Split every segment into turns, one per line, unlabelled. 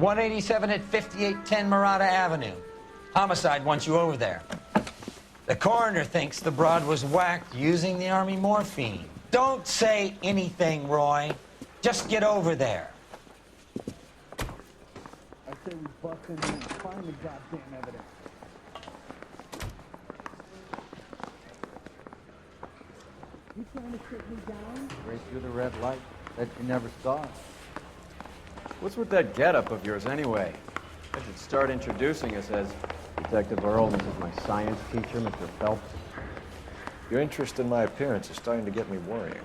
187 at 5810 Murata Avenue. Homicide wants you over there. The coroner thinks the broad was whacked using the Army morphine. Don't say anything, Roy. Just get over there.
I say we bust in and find the goddamn evidence. You trying to sit me down?
Right through the red light. Bet you never saw it.
What's with that getup of yours, anyway? I should start introducing us as Detective Earl. This is my science teacher, Mr. Phelps.
Your interest in my appearance is starting to get me worrying.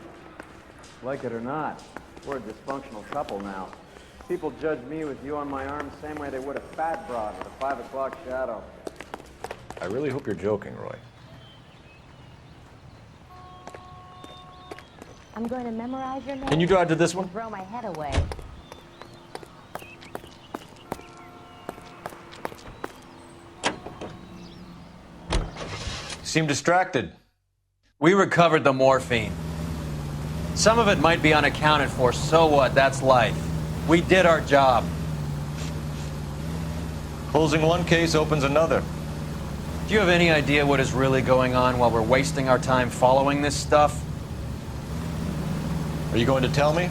Like it or not, we're a dysfunctional couple now. People judge me with you on my arm the same way they would a fat broad with a 5 o'clock shadow.
I really hope you're joking, Roy.
I'm going to memorize your name.
Can you drive to this one?
Throw my head away.
You seem distracted.
We recovered the morphine. Some of it might be unaccounted for, so what? That's life. We did our job.
Closing one case opens another.
Do you have any idea what is really going on while we're wasting our time following this stuff?
Are you going to tell me?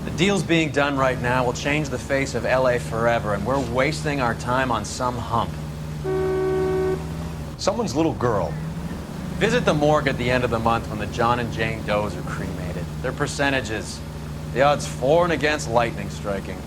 The deals being done right now will change the face of L.A. forever, and we're wasting our time on some hump.
Someone's little girl.
Visit the morgue at the end of the month when the John and Jane Does are cremated. Their percentages. The odds for and against lightning striking.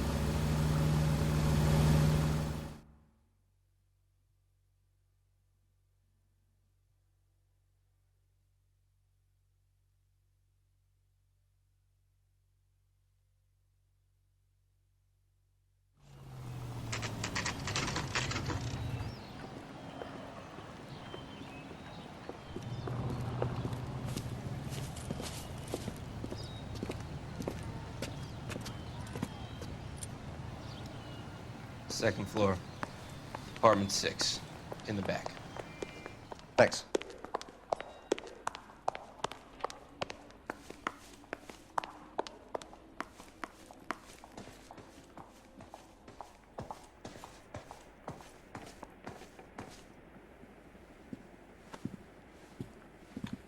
Second floor, apartment 6, in the back.
Thanks.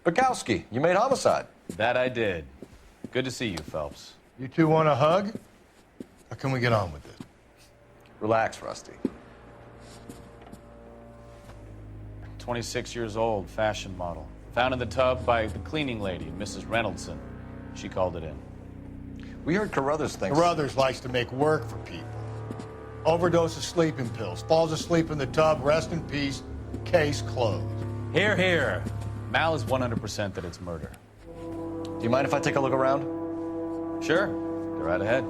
Bukowski, you made homicide.
That I did. Good to see you, Phelps.
You two want a hug? Or can we get on with it?
Relax, Rusty.
26 years old, fashion model. Found in the tub by the cleaning lady, Mrs. Reynoldson. She called it in.
We heard Carruthers thinks...
Carruthers likes to make work for people. Overdose of sleeping pills, falls asleep in the tub, rest in peace, case closed.
Here, here. Mal is 100% that it's murder.
Do you mind if I take a look around?
Sure. Go right ahead.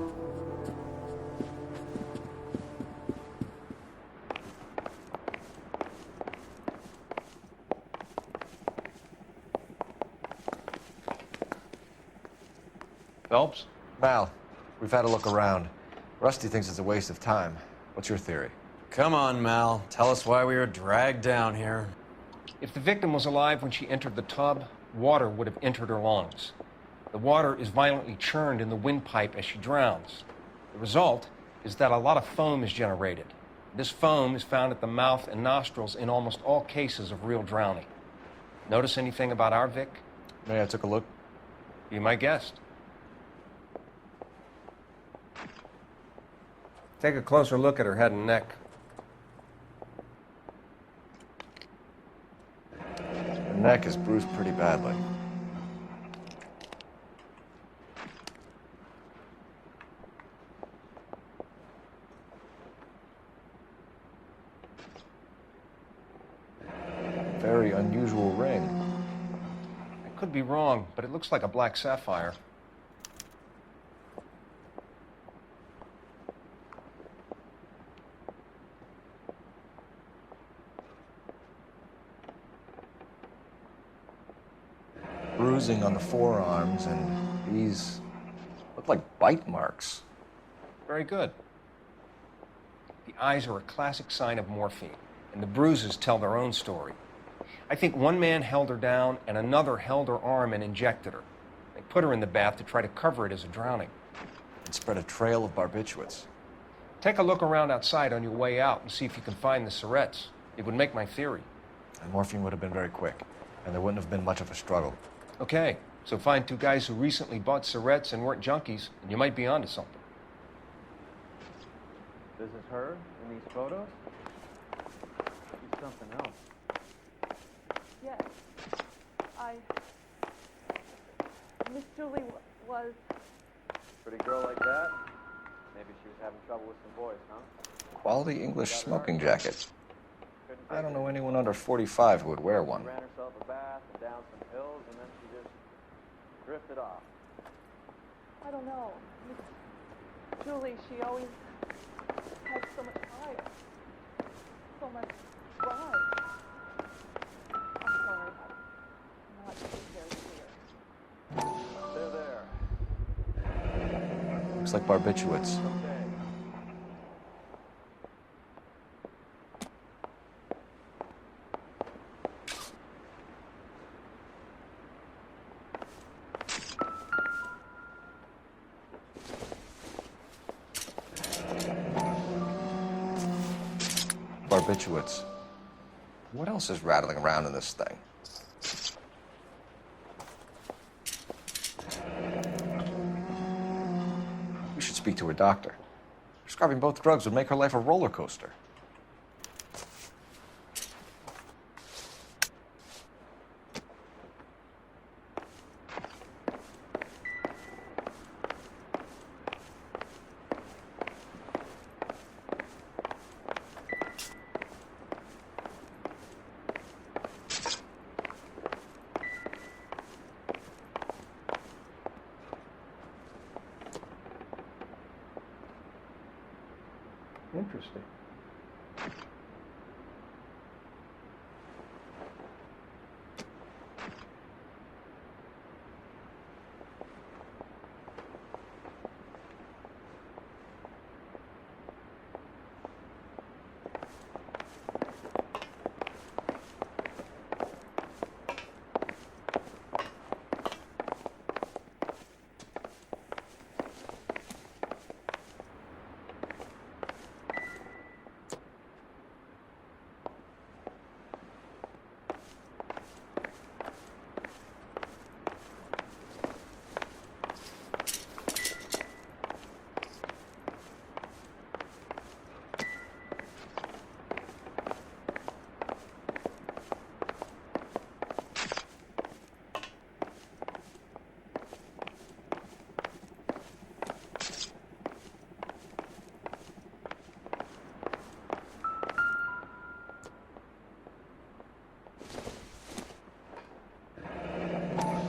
Phelps?
Mal, we've had a look around. Rusty thinks it's a waste of time. What's your theory?
Come on, Mal. Tell us why we were dragged down here.
If the victim was alive when she entered the tub, water would have entered her lungs. The water is violently churned in the windpipe as she drowns. The result is that a lot of foam is generated. This foam is found at the mouth and nostrils in almost all cases of real drowning. Notice anything about our Vic?
May I took a look?
Be my guest. Take a closer look at her head and neck.
Her neck is bruised pretty badly. Very unusual ring.
I could be wrong, but it looks like a black sapphire.
Bruising on the forearms, and these look like bite marks.
Very good. The eyes are a classic sign of morphine, and the bruises tell their own story. I think one man held her down and another held her arm and injected her. They put her in the bath to try to cover it as a drowning.
It spread a trail of barbiturates.
Take a look around outside on your way out and see if you can find the Surretts. It would make my theory.
And morphine would have been very quick, and there wouldn't have been much of a struggle.
Okay, so find two guys who recently bought Surretts and weren't junkies, and you might be onto something.
This is her in these photos? She's something else.
Yes. Miss Julie was...
Pretty girl like that? Maybe she was having trouble with some boys, huh?
Quality English smoking jacket. I don't know anyone under 45 who would wear one.
She ran herself a bath and down some hills, and then she just drifted off.
I don't know. Miss Julie, she always had so much fire. So much drive. I'm sorry. I'm not being very clear.
There.
Looks like barbiturates.
Okay.
Barbiturates. What else is rattling around in this thing? We should speak to a doctor. Prescribing both drugs would make her life a roller coaster.
Interesting.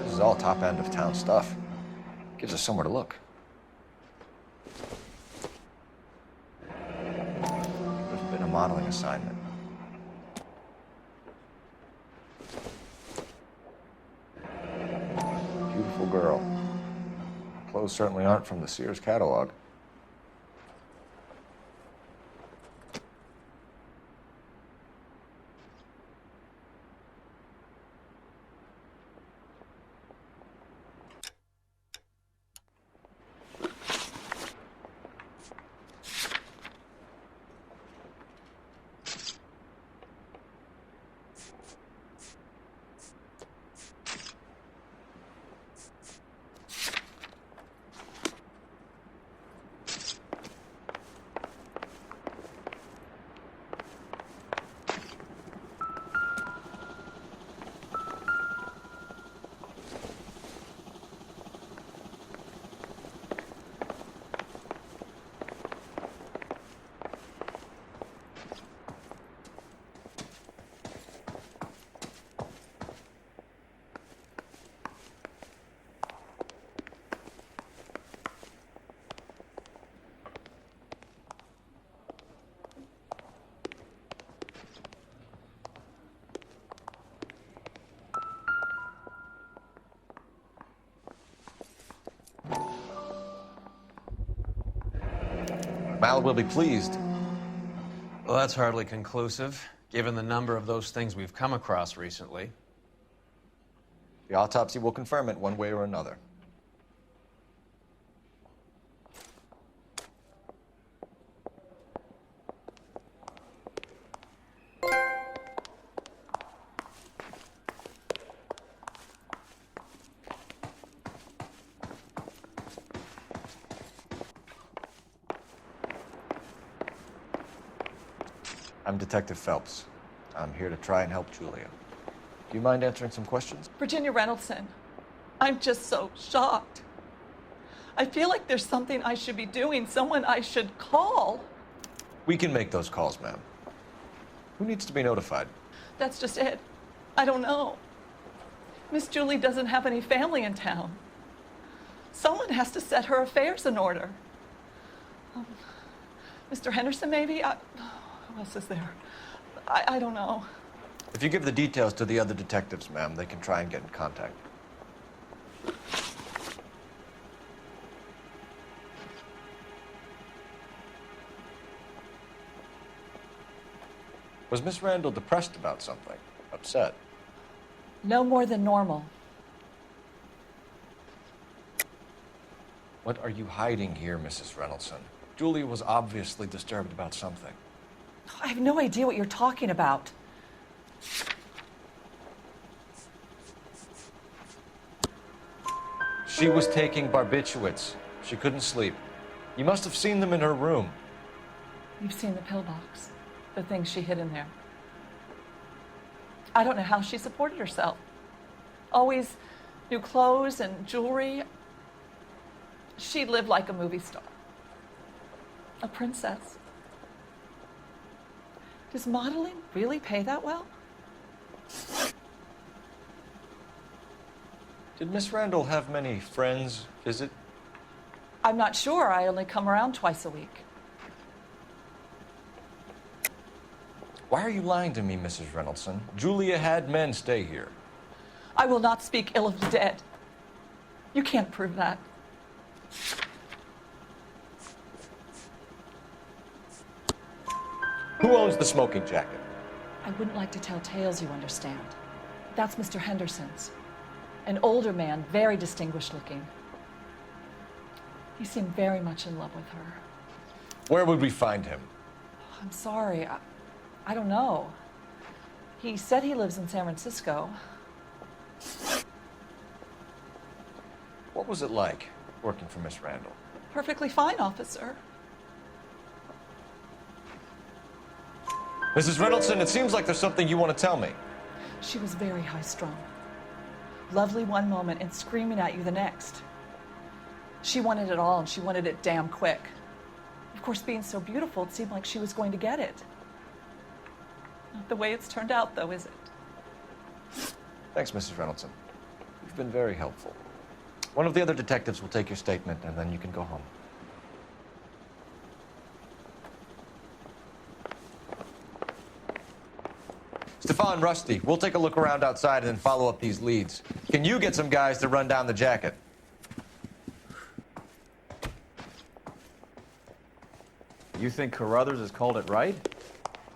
This is all top end of town stuff. Gives us somewhere to look. There's been a modeling assignment. Beautiful girl. Clothes certainly aren't from the Sears catalog. Mal will be pleased.
Well, that's hardly conclusive, given the number of those things we've come across recently.
The autopsy will confirm it one way or another. I'm Detective Phelps. I'm here to try and help Julia. Do you mind answering some questions?
Virginia Reynoldson, I'm just so shocked. I feel like there's something I should be doing, someone I should call.
We can make those calls, ma'am. Who needs to be notified?
That's just it. I don't know. Miss Julie doesn't have any family in town. Someone has to set her affairs in order. Mr. Henderson, maybe? Who else is there? I don't know.
If you give the details to the other detectives, ma'am, they can try and get in contact. Was Miss Randall depressed about something? Upset?
No more than normal.
What are you hiding here, Mrs. Reynoldson? Julia was obviously disturbed about something.
I have no idea what you're talking about.
She was taking barbiturates. She couldn't sleep. You must have seen them in her room.
You've seen the pillbox, the things she hid in there. I don't know how she supported herself. Always new clothes and jewelry. She lived like a movie star. A princess. Does modeling really pay that well?
Did Miss Randall have many friends visit?
I'm not sure. I only come around twice a week.
Why are you lying to me, Mrs. Reynoldson? Julia had men stay here.
I will not speak ill of the dead. You can't prove that.
Who owns the smoking jacket?
I wouldn't like to tell tales, you understand. That's Mr. Henderson's. An older man, very distinguished looking. He seemed very much in love with her.
Where would we find him?
I'm sorry. I don't know. He said he lives in San Francisco.
What was it like working for Miss Randall?
Perfectly fine, officer.
Mrs. Reynoldson, it seems like there's something you want to tell me.
She was very high-strung. Lovely one moment and screaming at you the next. She wanted it all, and she wanted it damn quick. Of course, being so beautiful, it seemed like she was going to get it. Not the way it's turned out, though, is it?
Thanks, Mrs. Reynoldson. You've been very helpful. One of the other detectives will take your statement, and then you can go home. Stefan, Rusty, we'll take a look around outside and then follow up these leads. Can you get some guys to run down the jacket?
You think Carruthers has called it right?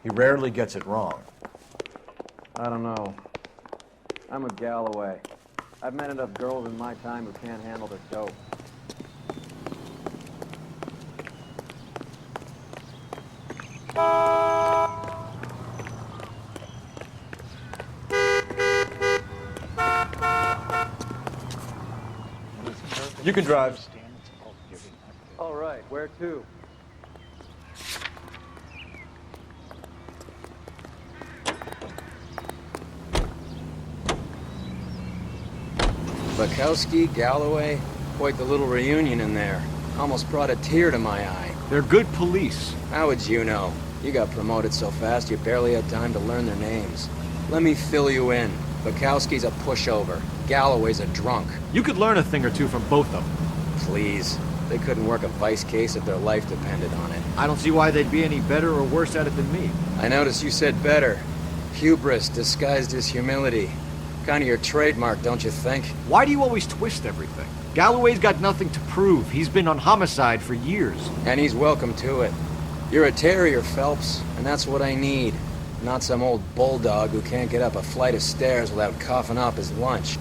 He rarely gets it wrong.
I don't know. I'm with Galloway. I've met enough girls in my time who can't handle their dope.
You can drive.
All right, where to?
Bukowski, Galloway, quite the little reunion in there. Almost brought a tear to my eye.
They're good police.
How would you know? You got promoted so fast you barely had time to learn their names. Let me fill you in. Bukowski's a pushover. Galloway's a drunk.
You could learn a thing or two from both of them.
Please. They couldn't work a vice case if their life depended on it.
I don't see why they'd be any better or worse at it than me.
I noticed you said better. Hubris disguised as humility. Kind of your trademark, don't you think?
Why do you always twist everything? Galloway's got nothing to prove. He's been on homicide for years.
And he's welcome to it. You're a terrier, Phelps, and that's what I need. Not some old bulldog who can't get up a flight of stairs without coughing up his lunch.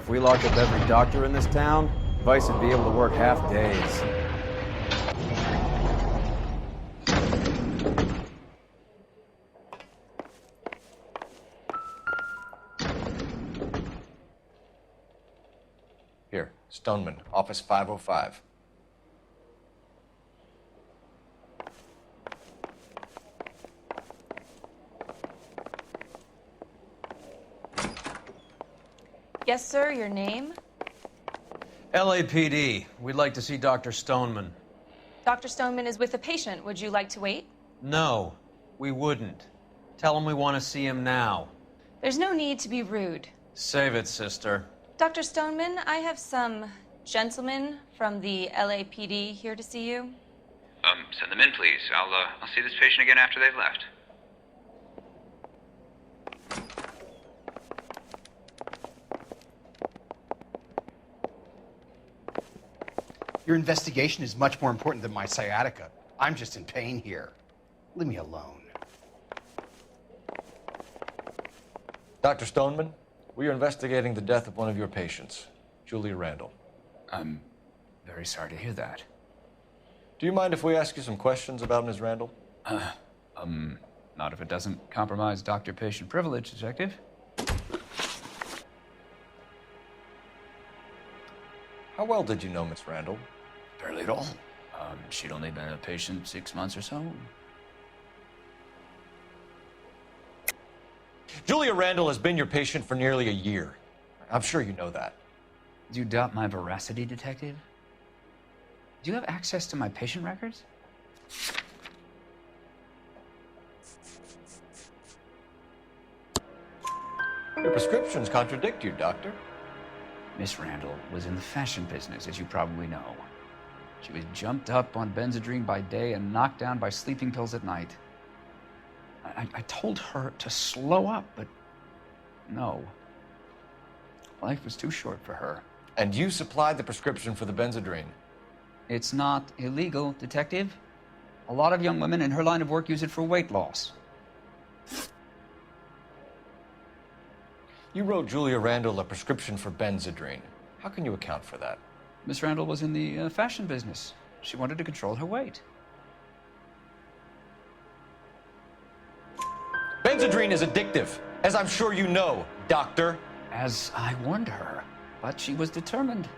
if we locked up every doctor in this town, Vice would be able to work half days.
Here, Stoneman, office 505.
Yes, sir, your name?
LAPD. We'd like to see Dr. Stoneman.
Dr. Stoneman is with a patient. Would you like to wait?
No, we wouldn't. Tell him we want to see him now.
There's no need to be rude.
Save it, sister.
Dr. Stoneman, I have some gentlemen from the LAPD here to see you.
Send them in, please. I'll see this patient again after they've left.
Your investigation is much more important than my sciatica. I'm just in pain here. Leave me alone.
Dr. Stoneman, we are investigating the death of one of your patients, Julia Randall.
I'm very sorry to hear that.
Do you mind if we ask you some questions about Ms. Randall?
Not if it doesn't compromise doctor-patient privilege, Detective.
How well did you know Miss Randall?
Barely at all. She'd only been a patient 6 months or so.
Julia Randall has been your patient for nearly a year. I'm sure you know that.
Do you doubt my veracity, Detective? Do you have access to my patient records?
Your prescriptions contradict you, Doctor.
Miss Randall was in the fashion business, as you probably know. She was jumped up on Benzedrine by day and knocked down by sleeping pills at night. I told her to slow up, but no. Life was too short for her.
And you supplied the prescription for the Benzedrine?
It's not illegal, Detective. A lot of young women in her line of work use it for weight loss.
You wrote Julia Randall a prescription for Benzedrine. How can you account for that?
Miss Randall was in the fashion business. She wanted to control her weight.
Benzedrine is addictive, as I'm sure you know, Doctor.
As I warned her, but she was determined.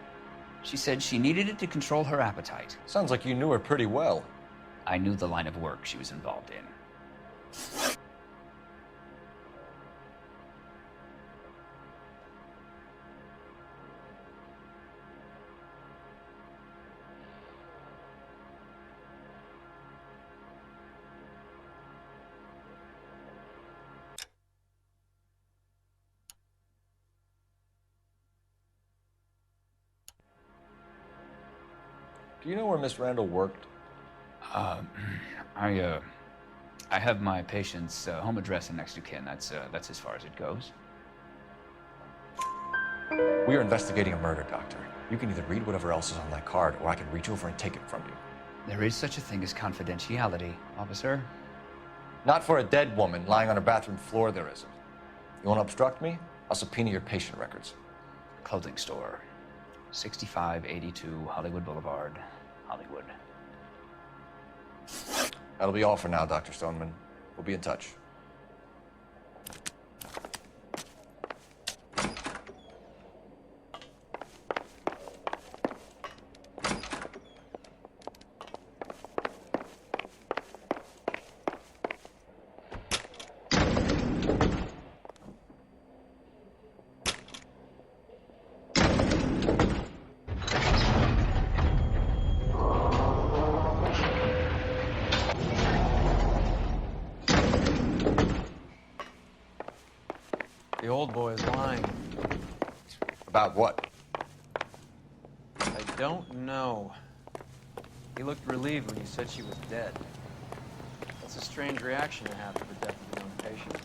She said she needed it to control her appetite.
Sounds like you knew her pretty well.
I knew the line of work she was involved in.
Do you know where Miss Randall worked?
I have my patient's home address and next to kin. That's as far as it goes.
We are investigating a murder, Doctor. You can either read whatever else is on that card, or I can reach over and take it from you.
There is such a thing as confidentiality, officer.
Not for a dead woman lying on a bathroom floor, there isn't. You want to obstruct me? I'll subpoena your patient records.
Clothing store. 6582 Hollywood Boulevard, Hollywood.
That'll be all for now, Dr. Stoneman. We'll be in touch.
The old boy is lying.
About what?
I don't know. He looked relieved when you said she was dead. That's a strange reaction to have to the death of your own patient.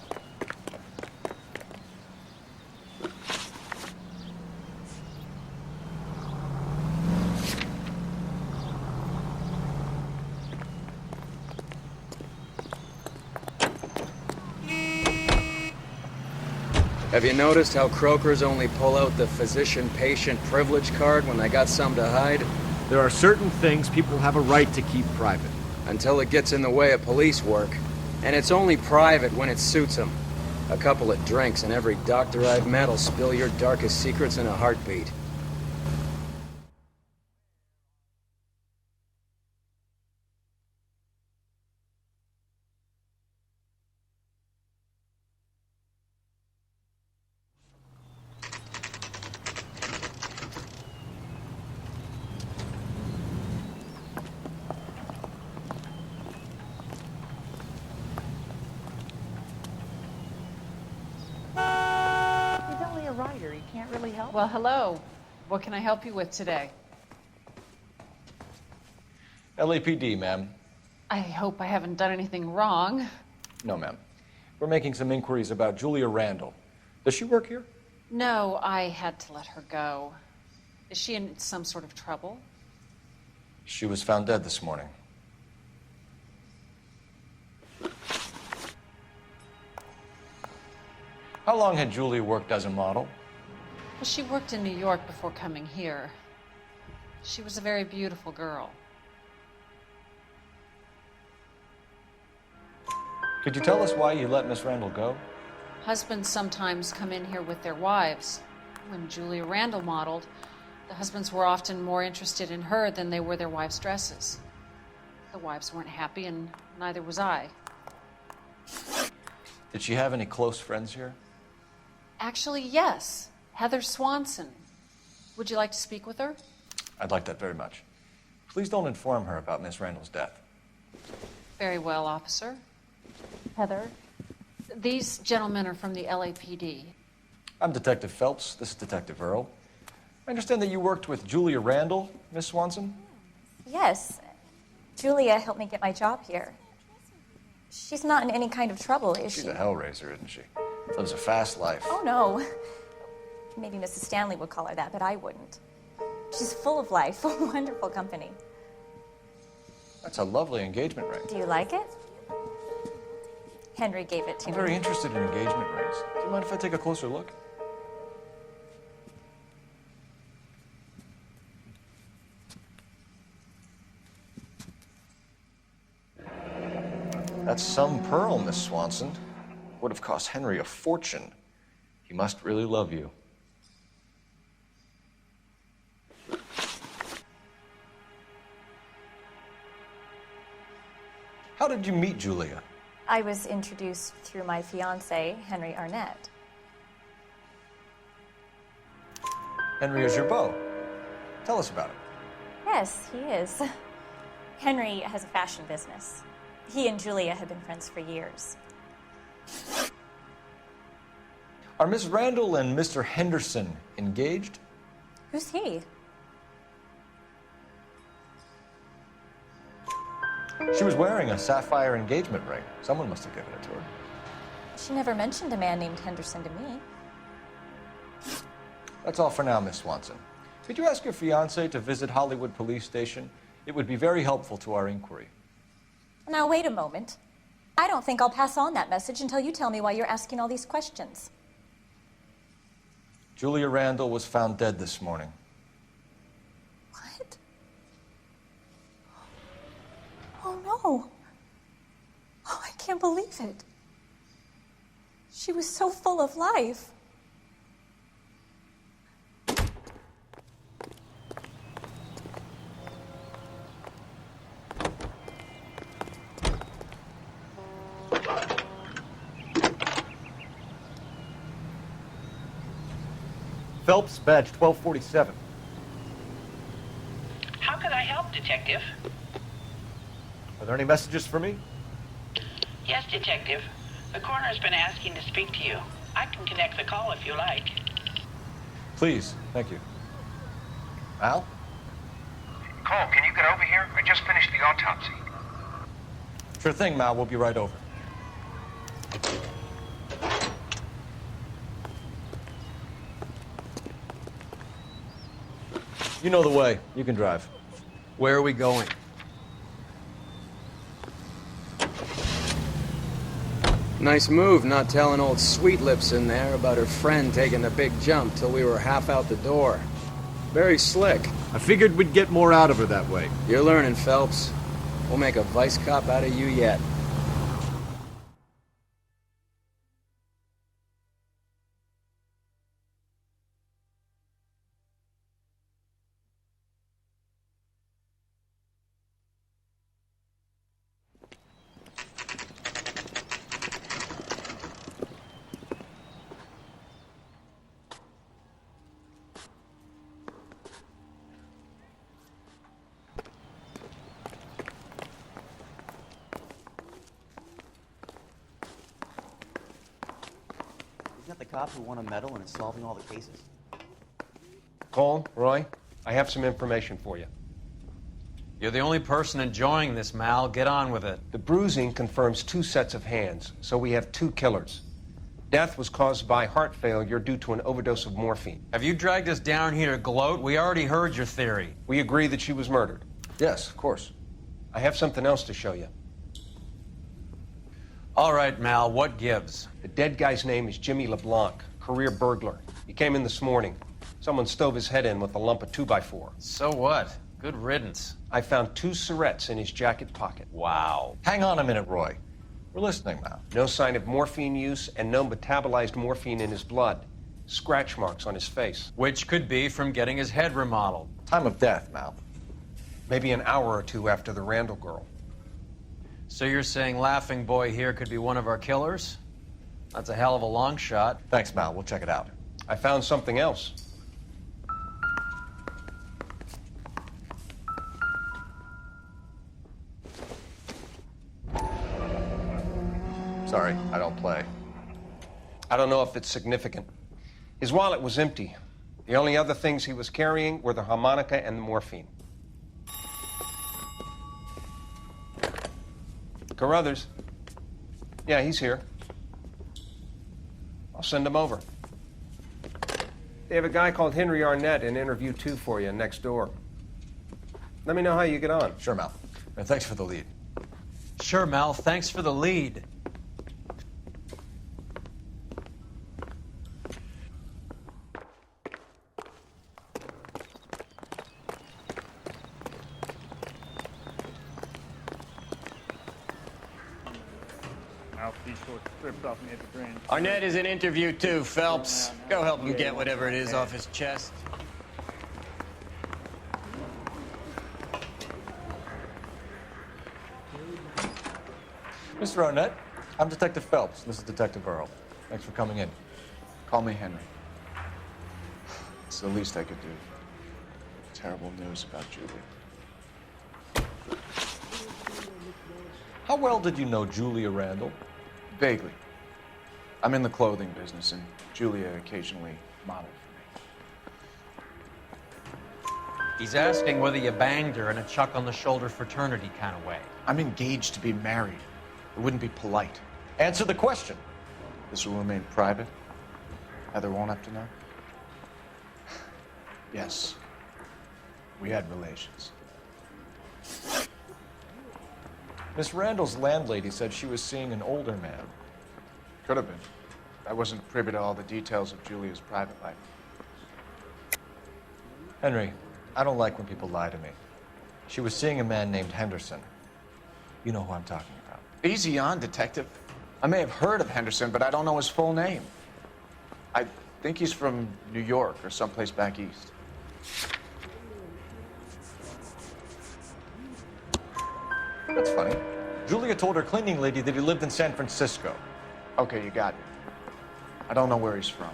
Have you noticed how croakers only pull out the physician-patient privilege card when they got something to hide?
There are certain things people have a right to keep private.
Until it gets in the way of police work. And it's only private when it suits them. A couple of drinks and every doctor I've met will spill your darkest secrets in a heartbeat.
He's only a writer. He can't really help. Well, hello. What can I help you with today?
LAPD, ma'am.
I hope I haven't done anything wrong.
No, ma'am. We're making some inquiries about Julia Randall. Does she work here?
No, I had to let her go. Is she in some sort of trouble?
She was found dead this morning. How long had Julia worked as a model?
Well, she worked in New York before coming here. She was a very beautiful girl.
Could you tell us why you let Miss Randall go?
Husbands sometimes come in here with their wives. When Julia Randall modeled, the husbands were often more interested in her than they were their wives' dresses. The wives weren't happy, and neither was I.
Did she have any close friends here?
Actually, yes. Heather Swanson. Would you like to speak with her?
I'd like that very much. Please don't inform her about Miss Randall's death.
Very well, officer. Heather, these gentlemen are from the LAPD.
I'm Detective Phelps. This is Detective Earl. I understand that you worked with Julia Randall, Miss Swanson?
Yes. Julia helped me get my job here. She's not in any kind of trouble, is she?
She's a hellraiser, isn't she? Lives a fast life.
Oh, no. Maybe Mrs. Stanley would call her that, but I wouldn't. She's full of life, a wonderful company.
That's a lovely engagement ring.
Do you like it? Henry gave it to
I'm
me.
very interested in engagement rings. Do you mind if I take a closer look? That's some pearl, Miss Swanson. Would have cost Henry a fortune. He must really love you. How did you meet Julia?
I was introduced through my fiancé, Henry Arnett.
Henry is your beau. Tell us about it.
Yes, he is. Henry has a fashion business. He and Julia have been friends for years.
Are Miss Randall and Mr. Henderson engaged?
Who's he?
She was wearing a sapphire engagement ring. Someone must have given it to her.
She never mentioned a man named Henderson to me.
That's all for now, Miss Swanson. Could you ask your fiancé to visit Hollywood Police Station? It would be very helpful to our inquiry.
Now, wait a moment. I don't think I'll pass on that message until you tell me why you're asking all these questions.
Julia Randall was found dead this morning.
What? Oh, no. Oh, I can't believe it. She was so full of life.
Phelps, badge 1247.
How can I help, Detective?
Are there any messages for me?
Yes, Detective. The coroner's been asking to speak to you. I can connect the call if you like.
Please, thank you. Al?
Cole, can you get over here? I just finished the autopsy.
Sure thing, Mal. We'll be right over. You know the way. You can drive.
Where are we going? Nice move not telling old Sweet Lips in there about her friend taking the big jump till we were half out the door. Very slick.
I figured we'd get more out of her that way.
You're learning, Phelps. We'll make a vice cop out of you yet.
The cop who won a medal and is solving all the cases?
Cole, Roy, I have some information for you.
You're the only person enjoying this, Mal. Get on with it.
The bruising confirms 2 sets of hands, so we have 2 killers. Death was caused by heart failure due to an overdose of morphine.
Have you dragged us down here to gloat? We already heard your theory.
We agree that she was murdered.
Yes, of course.
I have something else to show you.
All right, Mal, what gives?
The dead guy's name is Jimmy LeBlanc, career burglar. He came in this morning. Someone stove his head in with a lump of 2x4.
So what? Good riddance.
I found 2 cigarettes in his jacket pocket.
Wow.
Hang on a minute, Roy. We're listening now.
No sign of morphine use and no metabolized morphine in his blood. Scratch marks on his face.
Which could be from getting his head remodeled.
Time of death, Mal.
Maybe an hour or 2 after the Randall girl.
So you're saying Laughing Boy here could be one of our killers? That's a hell of a long shot.
Thanks, Mal. We'll check it out.
I found something else.
Sorry, I don't play.
I don't know if it's significant. His wallet was empty. The only other things he was carrying were the harmonica and the morphine. Carruthers. Yeah, he's here. I'll send him over. They have a guy called Henry Arnett in interview 2 for you next door. Let me know how you get on.
Sure, Mal. And thanks for the lead.
Sure, Mal. Thanks for the lead.
Arnett is in interview 2, Phelps. Go help him get whatever it is off his chest.
Mr. Arnett, I'm Detective Phelps. This is Detective Earl. Thanks for coming in.
Call me Henry. It's the least I could do. Terrible news about Julia.
How well did you know Julia Randall?
Vaguely. I'm in the clothing business, and Julia occasionally modeled for me.
He's asking whether you banged her in a chuck-on-the-shoulder fraternity kind of way.
I'm engaged to be married. It wouldn't be polite.
Answer the question.
This will remain private? Heather won't have to know? Yes. We had relations.
Miss Randall's landlady said she was seeing an older man.
Could have been. I wasn't privy to all the details of Julia's private life.
Henry, I don't like when people lie to me. She was seeing a man named Henderson. You know who I'm talking about.
Easy on, Detective. I may have heard of Henderson, but I don't know his full name. I think he's from New York or someplace back east.
That's funny. Julia told her cleaning lady that he lived in San Francisco.
Okay, you got me. I don't know where he's from.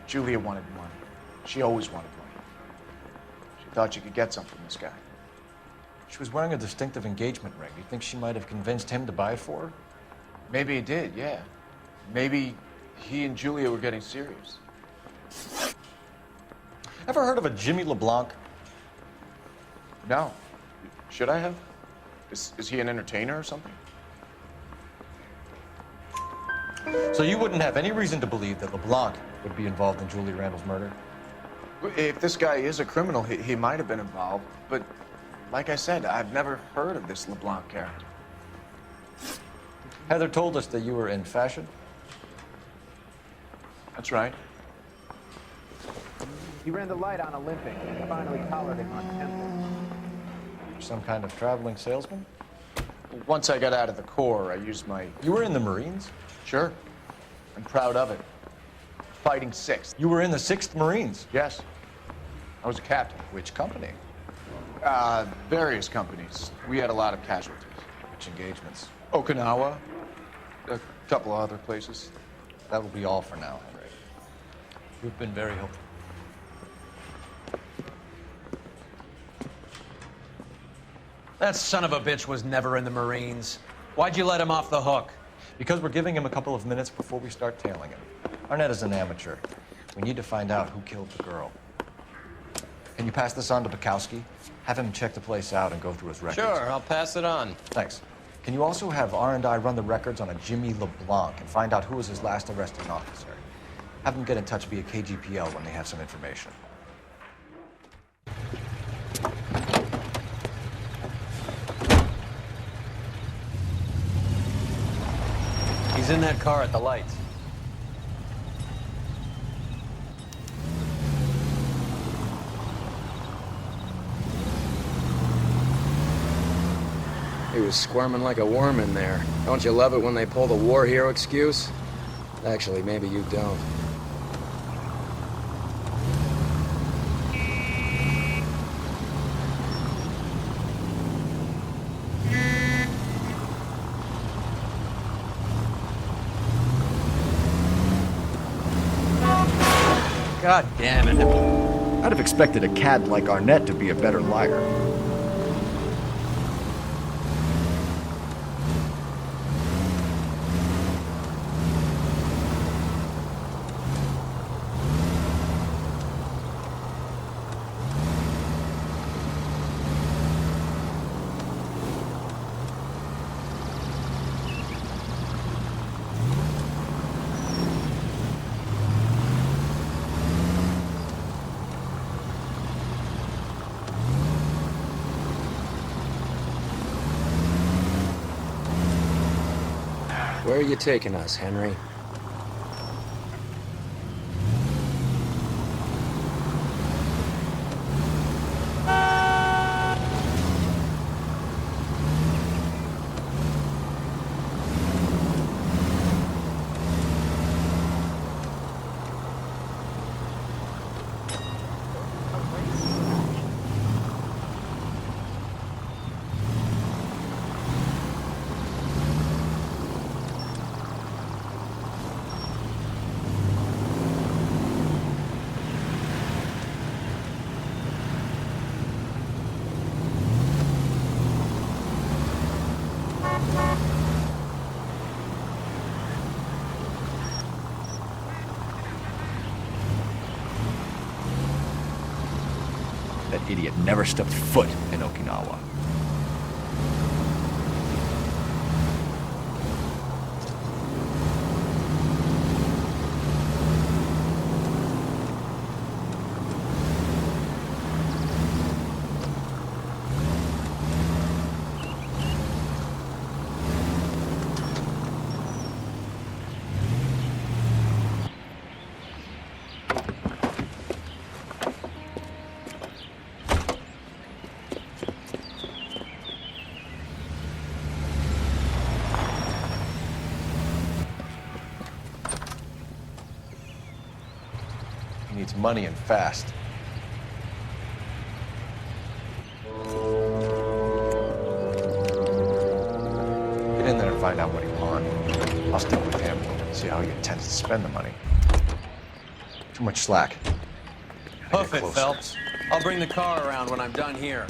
Julia wanted money. She always wanted money. She thought she could get some from this guy.
She was wearing a distinctive engagement ring. You think she might have convinced him to buy it for her?
Maybe he did, yeah. Maybe he and Julia were getting serious.
Ever heard of a Jimmy LeBlanc?
No. Should I have? Is he an entertainer or something?
So you wouldn't have any reason to believe that LeBlanc would be involved in Julia Randall's murder?
If this guy is a criminal, he might have been involved. But like I said, I've never heard of this LeBlanc character.
Heather told us that you were in fashion.
That's right.
He ran the light on Olympic and finally collared him on Temple.
Some kind of traveling salesman?
Once I got out of the Corps, I used my...
You were in the Marines?
Sure. I'm proud of it. Fighting 6th.
You were in the 6th Marines?
Yes. I was a captain.
Which company?
Various companies. We had a lot of casualties.
Which engagements?
Okinawa. A couple of other places.
That will be all for now, Henry. You've been very helpful.
That son of a bitch was never in the Marines. Why'd you let him off the hook?
Because we're giving him a couple of minutes before we start tailing him. Arnett is an amateur. We need to find out who killed the girl. Can you pass this on to Bukowski? Have him check the place out and go through his records.
Sure, I'll pass it on.
Thanks. Can you also have R&I run the records on a Jimmy LeBlanc and find out who was his last arresting officer? Have them get in touch via KGPL when they have some information.
He's in that car at the lights.
He was squirming like a worm in there. Don't you love it when they pull the war hero excuse? Actually, maybe you don't.
God damn it.
I'd have expected a cad like Arnett to be a better liar.
Where are you taking us, Henry?
That idiot never stepped foot in Okinawa.
He needs money and fast. Get in there and find out what he won. I'll start with him, see how he intends to spend the money. Too much slack.
Hoof it, Phelps. I'll bring the car around when I'm done here.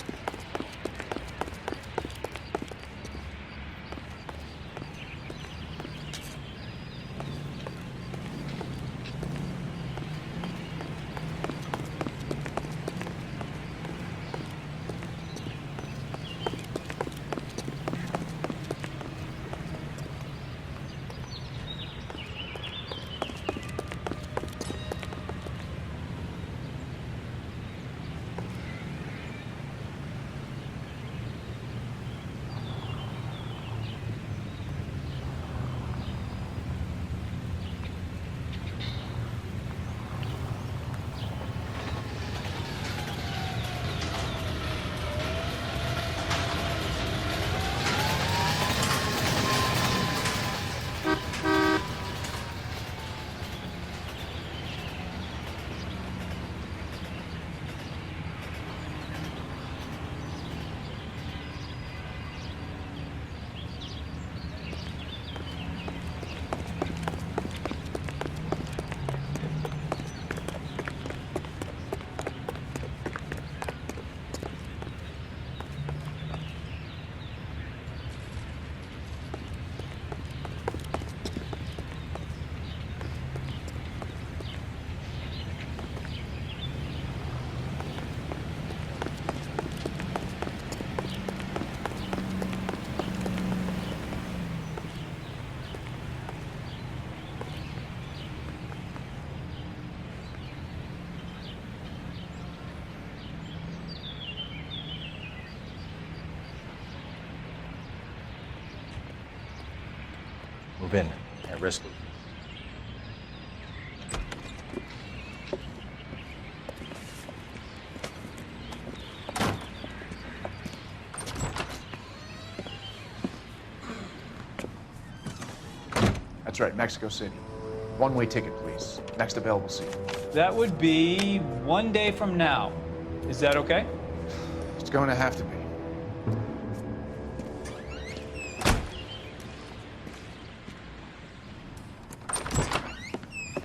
Move in. Can't risk it.
That's right, Mexico City. One-way ticket, please. Next available seat.
That would be 1 day from now. Is that okay?
It's going to have to be.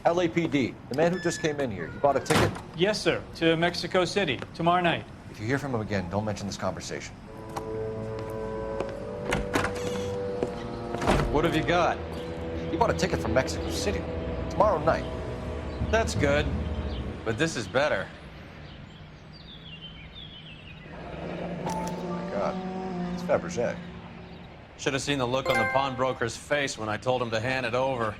LAPD, the man who just came in here, he bought a ticket?
Yes, sir. To Mexico City, tomorrow night.
If you hear from him again, don't mention this conversation.
What have you got?
He bought a ticket from Mexico City. Tomorrow night.
That's good. But this is better.
Oh my God. It's Fabergé.
Should have seen the look on the pawnbroker's face when I told him to hand it over.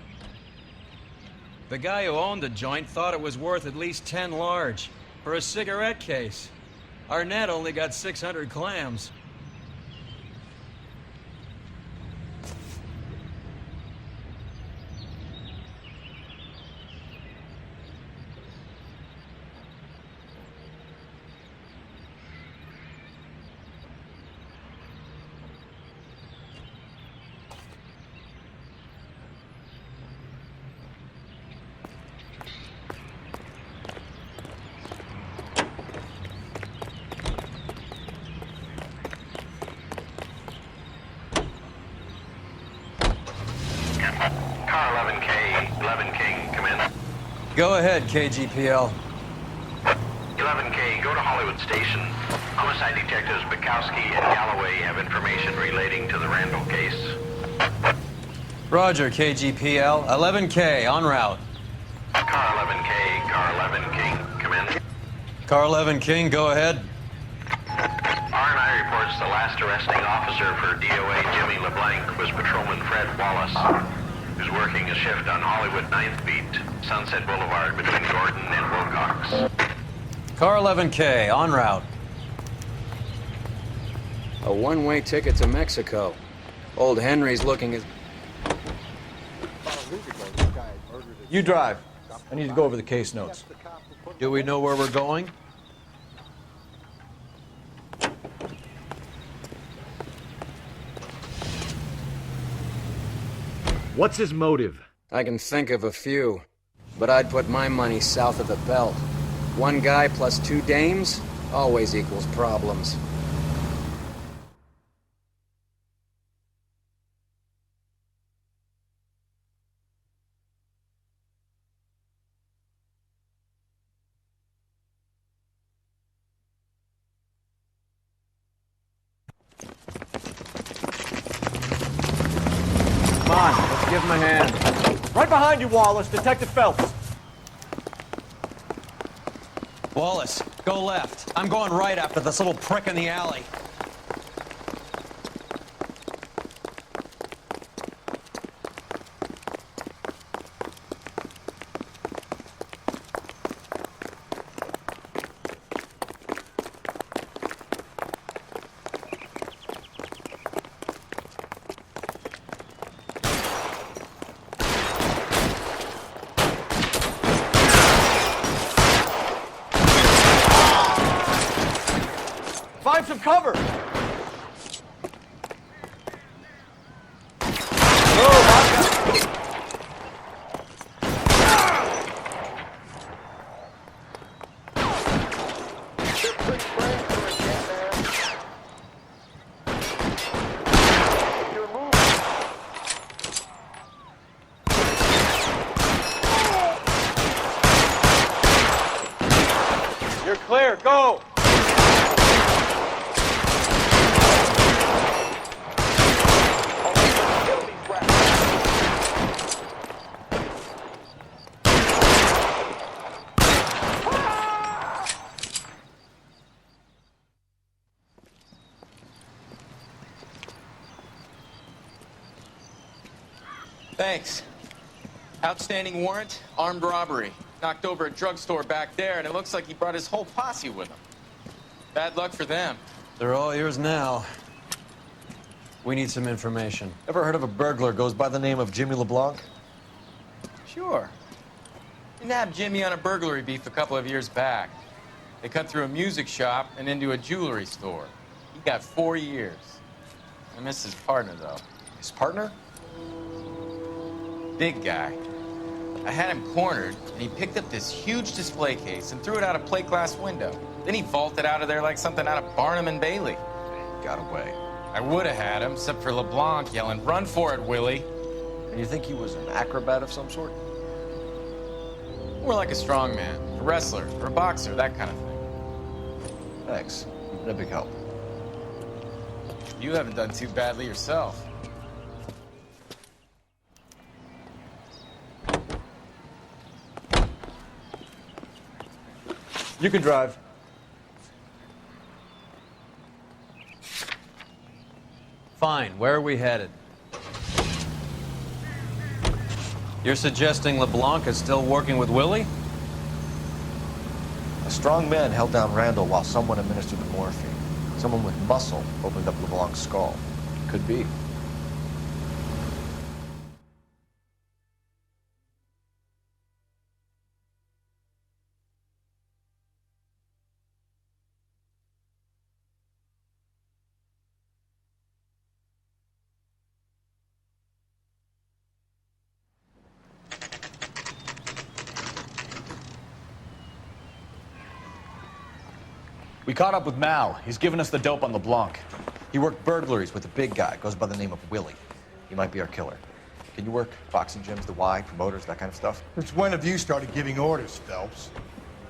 The guy who owned the joint thought it was worth at least 10 large for a cigarette case. Arnett only got 600 clams.
Car 11K, 11 King, come in.
Go ahead, KGPL.
11K, go to Hollywood Station. Homicide detectives Bukowski and Galloway have information relating to the Randall case.
Roger, KGPL. 11K, en route.
Car 11K, car 11 King, come in.
Car 11 King, go ahead.
R&I reports the last arresting officer for DOA Jimmy LeBlanc was Patrolman Fred Wallace, who's working a shift on Hollywood 9th Beat, Sunset Boulevard between Gordon and Wilcox.
Car 11K, en route.
A one-way ticket to Mexico. Old Henry's looking as...
You drive. I need to go over the case notes.
Do we know where we're going?
What's his motive?
I can think of a few, but I'd put my money south of the belt. One guy plus two dames always equals problems.
Come on, let's give him a hand.
Right behind you, Wallace. Detective Phelps.
Wallace, go left. I'm going right after this little prick in the alley.
Find some cover.
You're clear, go!
Thanks. Outstanding warrant, armed robbery. Knocked over a drugstore back there, and it looks like he brought his whole posse with him. Bad luck for them.
They're all yours now. We need some information.
Ever heard of a burglar goes by the name of Jimmy LeBlanc?
Sure. We nabbed Jimmy on a burglary beef a couple of years back. They cut through a music shop and into a jewelry store. He got 4 years. I miss his partner, though.
His partner?
Big guy. I had him cornered, and he picked up this huge display case and threw it out a plate glass window. Then he vaulted out of there like something out of Barnum and Bailey.
Got away.
I would have had him, except for LeBlanc yelling, "Run for it, Willie!"
And you think he was an acrobat of some sort?
More like a strongman, a wrestler, or a boxer, that kind of thing.
Thanks. You've been a big help.
You haven't done too badly yourself.
You can drive.
Fine, where are we headed? You're suggesting LeBlanc is still working with Willie?
A strong man held down Randall while someone administered the morphine. Someone with muscle opened up LeBlanc's skull. Could be.
We caught up with Mal. He's given us the dope on LeBlanc.
He worked burglaries with a big guy. Goes by the name of Willie. He might be our killer. Can you work boxing gyms, the Y, promoters, that kind of stuff?
Since when have you started giving orders, Phelps?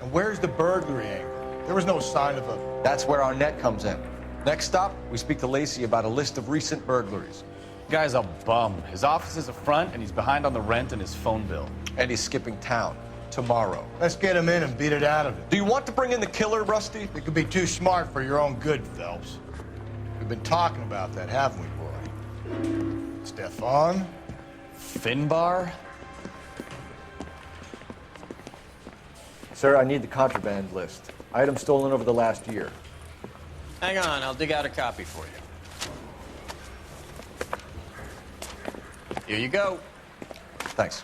And where's the burglary angle? There was no sign of a...
That's where Arnett comes in. Next stop, we speak to Lacey about a list of recent burglaries.
Guy's a bum. His office is a front, and he's behind on the rent and his phone bill.
And he's skipping town tomorrow.
Let's get him in and beat it out of it.
Do you want to bring in the killer, Rusty?
It could be too smart for your own good, Phelps. We've been talking about that, haven't we, boy? Stefan?
Finbar?
Sir, I need the contraband list. Items stolen over the last year.
Hang on, I'll dig out a copy for you. Here you go.
Thanks.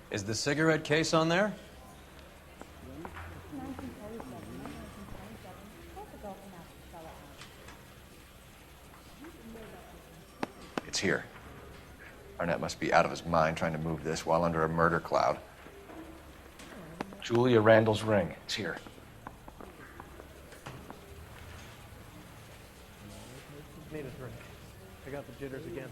Is the cigarette case on there?
It's here. Arnett must be out of his mind trying to move this while under a murder cloud. Julia Randall's ring. It's here.
Need a drink. I got the jitters again.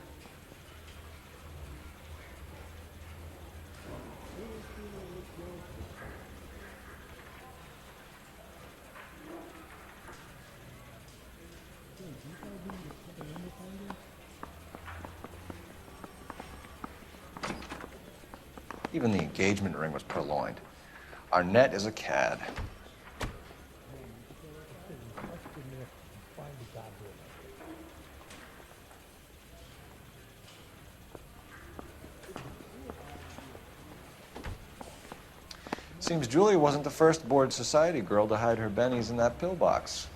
Even the engagement ring was purloined. Arnett is a cad. Seems Julia wasn't the first bored society girl to hide her bennies in that pillbox.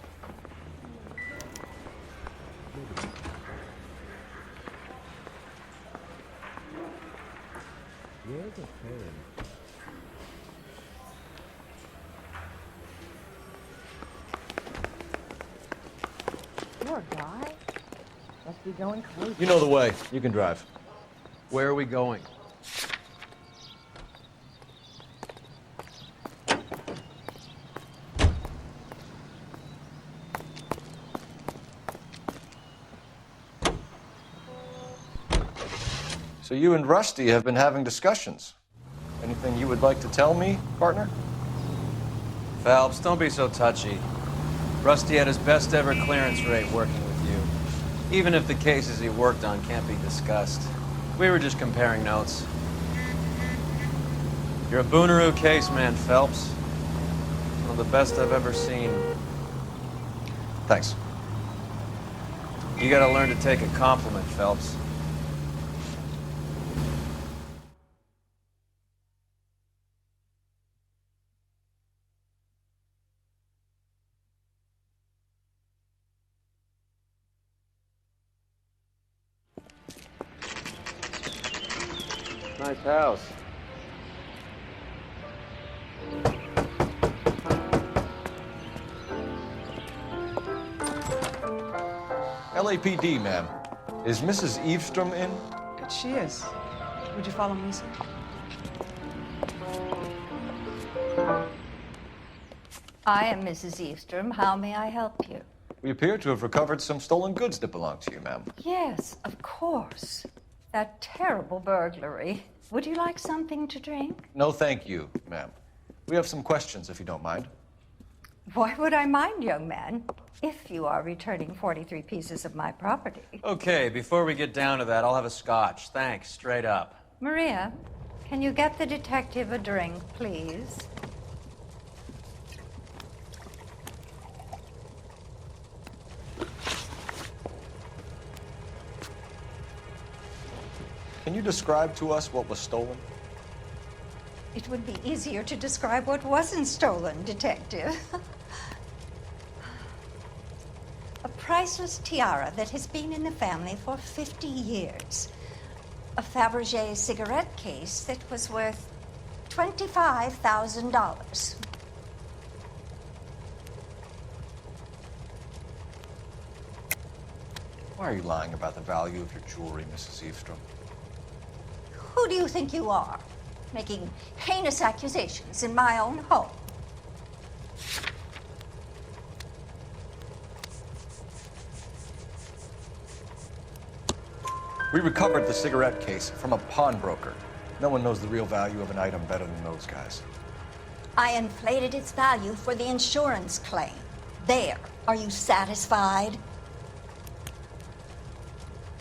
Poor guy. Must be going crazy.
You know the way. You can drive.
Where are we going?
So you and Rusty have been having discussions. Anything you would like to tell me, partner?
Phelps, don't be so touchy. Rusty had his best ever clearance rate working with you. Even if the cases he worked on can't be discussed. We were just comparing notes. You're a Booneroo case man, Phelps. One of the best I've ever seen.
Thanks.
You gotta learn to take a compliment, Phelps.
Nice house.
LAPD, ma'am. Is Mrs. Eavestrom in?
She is. Would you follow me, sir?
I am Mrs. Eavestrom. How may I help you?
We appear to have recovered some stolen goods that belong to you, ma'am.
Yes, of course. That terrible burglary. Would you like something to drink?
No, thank you, ma'am. We have some questions, if you don't mind.
Why would I mind, young man, if you are returning 43 pieces of my property?
Okay, before we get down to that, I'll have a scotch. Thanks, straight up.
Maria, can you get the detective a drink, please?
Can you describe to us what was stolen?
It would be easier to describe what wasn't stolen, Detective. A priceless tiara that has been in the family for 50 years. A Fabergé cigarette case that was worth $25,000.
Why are you lying about the value of your jewelry, Mrs. Eavestrom?
Who do you think you are, making heinous accusations in my own home?
We recovered the cigarette case from a pawnbroker. No one knows the real value of an item better than those guys.
I inflated its value for the insurance claim. There. Are you satisfied?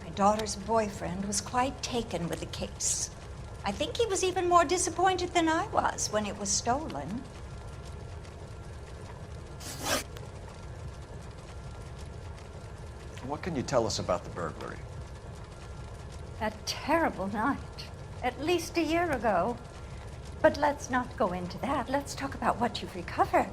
My daughter's boyfriend was quite taken with the case. I think he was even more disappointed than I was when it was stolen.
What can you tell us about the burglary?
A terrible night. At least a year ago. But let's not go into that. Let's talk about what you've recovered.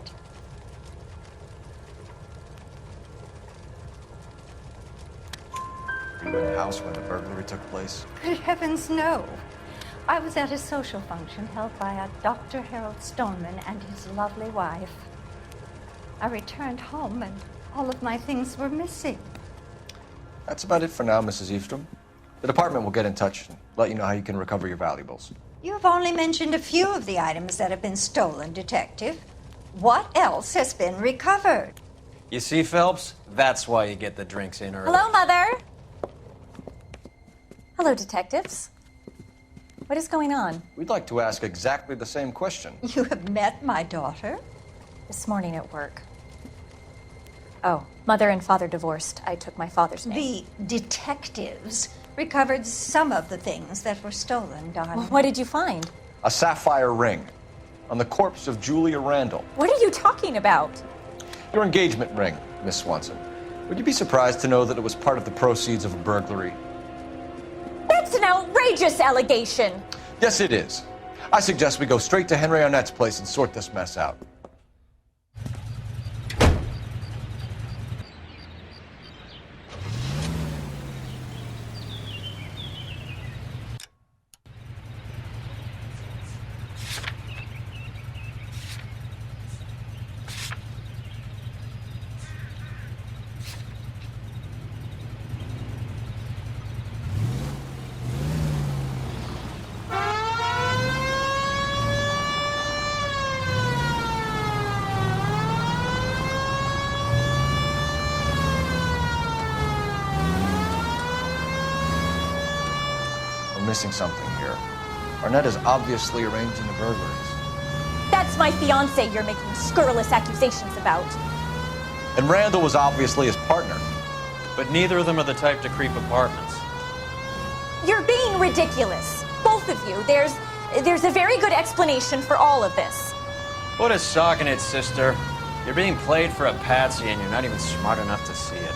Were you in the house when the burglary took place?
Good heavens, no. I was at a social function held by a Dr. Harold Stoneman and his lovely wife. I returned home and all of my things were missing.
That's about it for now, Mrs. Eavestrom. The department will get in touch and let you know how you can recover your valuables.
You have only mentioned a few of the items that have been stolen, Detective. What else has been recovered?
You see, Phelps? That's why you get the drinks in early.
Hello, Mother. Hello, detectives. What is going on?
We'd like to ask exactly the same question.
You have met my daughter?
This morning at work. Oh, mother and father divorced. I took my father's name.
The detectives recovered some of the things that were stolen, darling.
What did you find?
A sapphire ring on the corpse of Julia Randall.
What are you talking about?
Your engagement ring, Miss Swanson. Would you be surprised to know that it was part of the proceeds of a burglary?
That's an outrageous allegation.
Yes, it is. I suggest we go straight to Henry Arnett's place and sort this mess out. Missing something here. Arnett is obviously arranging the burglaries.
That's my fiancé you're making scurrilous accusations about.
And Randall was obviously his partner.
But neither of them are the type to creep apartments.
You're being ridiculous. Both of you. There's a very good explanation for all of this.
Put a sock in it, sister. You're being played for a patsy and you're not even smart enough to see it.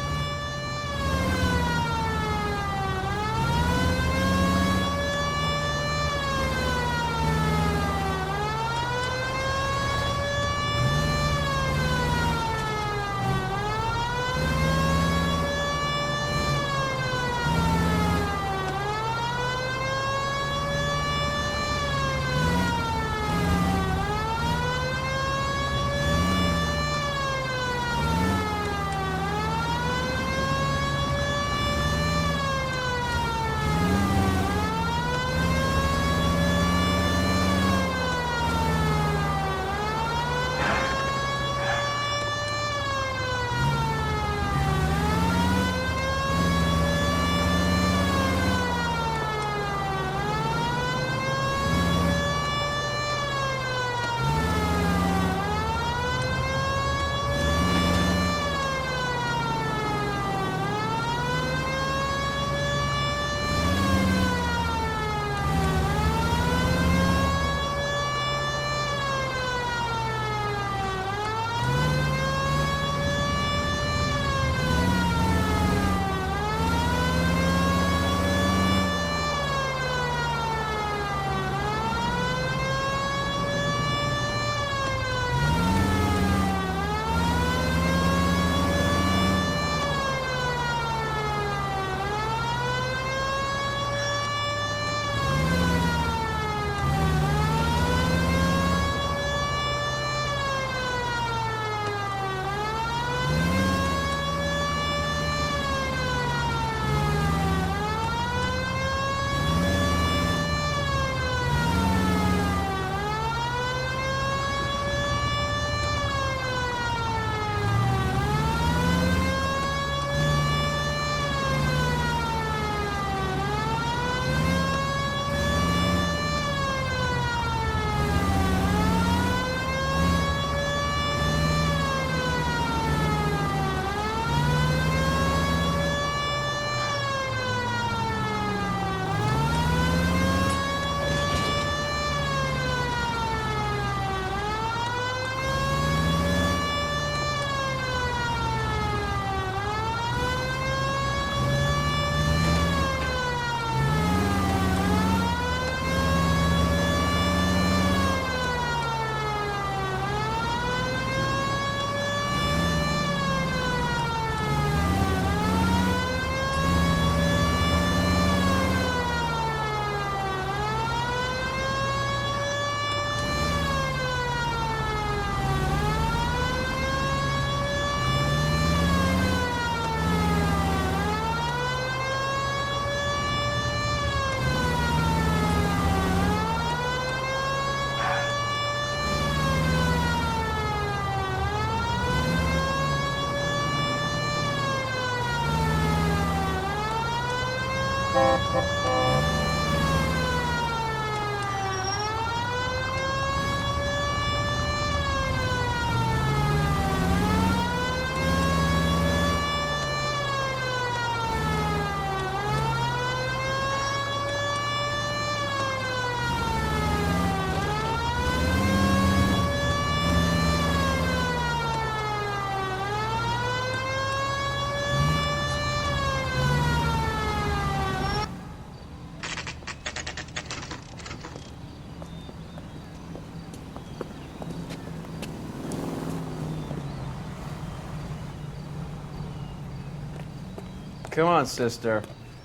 Come on, sister.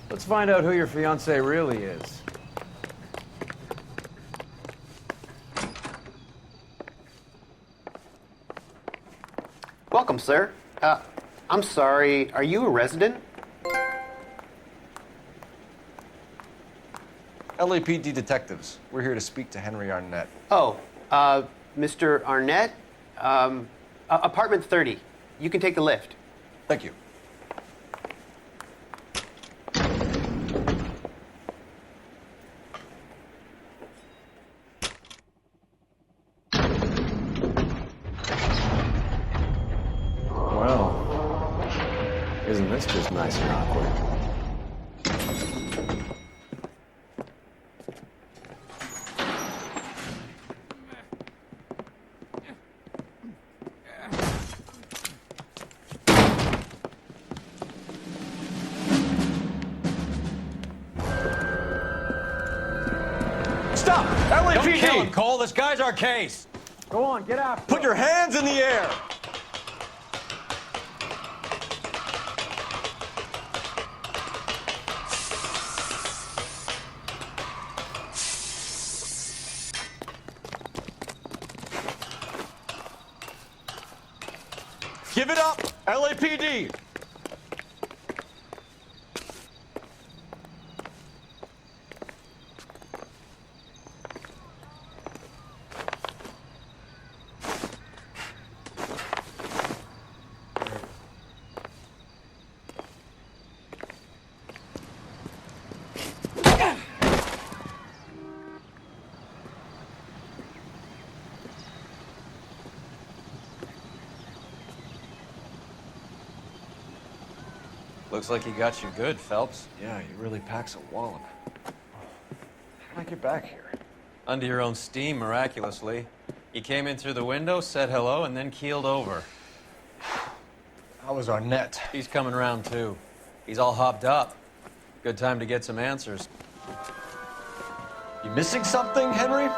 Let's find out who your fiancé really is.
Welcome, sir. I'm sorry, are you a resident?
LAPD detectives. We're here to speak to Henry Arnett.
Oh, Mr. Arnett? Apartment 30. You can take the lift.
Thank you.
Well, isn't this just nice and awkward?
Stop!
Don't
LAPD!
kill him, Cole. This guy's our case.
Go on, get after
Put your hands in the air! Give it up, LAPD!
Looks like he got you good, Phelps.
Yeah, he really packs a wallop. How did I get back here?
Under your own steam, miraculously. You came in through the window, said hello, and then keeled over.
How was Arnett?
He's coming around, too. He's all hopped up. Good time to get some answers.
You missing something, Henry?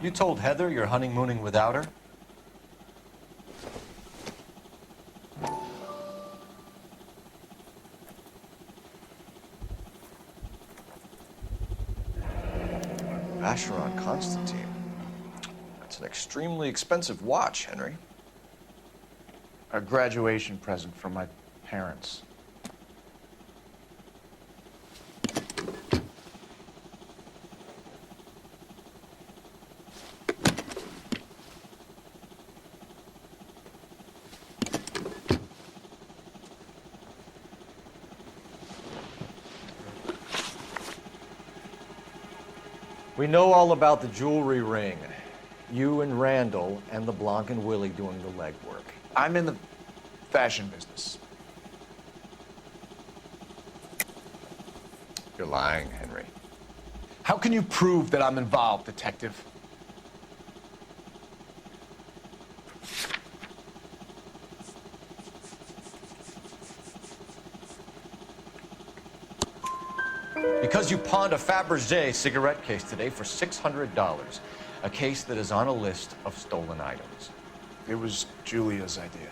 You told Heather you're honeymooning without her? Vacheron Constantine. That's an extremely expensive watch, Henry.
A graduation present from my parents.
We know all about the jewelry ring. You and Randall and LeBlanc and Willie doing the legwork.
I'm in the fashion business.
You're lying, Henry.
How can you prove that I'm involved, detective?
Because you pawned a Fabergé cigarette case today for $600. A case that is on a list of stolen items.
It was Julia's idea.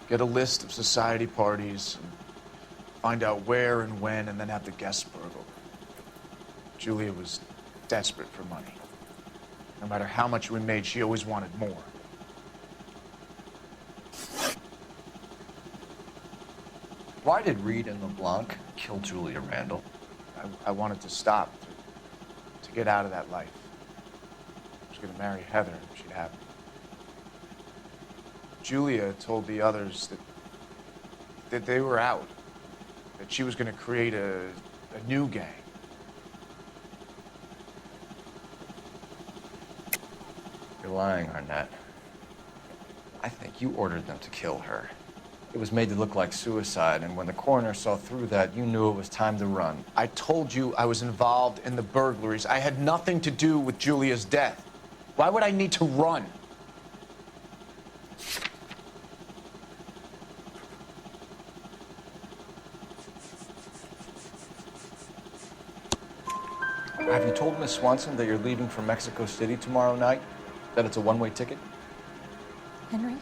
Get a list of society parties, and find out where and when, and then have the guests burgled. Julia was desperate for money. No matter how much we made, she always wanted more.
Why did Reed and LeBlanc kill Julia Randall?
I wanted to stop, to get out of that life. I was going to marry Heather if she'd have me. Julia told the others that they were out, that she was going to create a new gang.
You're lying, Arnett. I think you ordered them to kill her. It was made to look like suicide, and when the coroner saw through that, you knew it was time to run.
I told you I was involved in the burglaries. I had nothing to do with Julia's death. Why would I need to run?
Have you told Miss Swanson that you're leaving for Mexico City tomorrow night? That it's a one-way ticket?
Henry?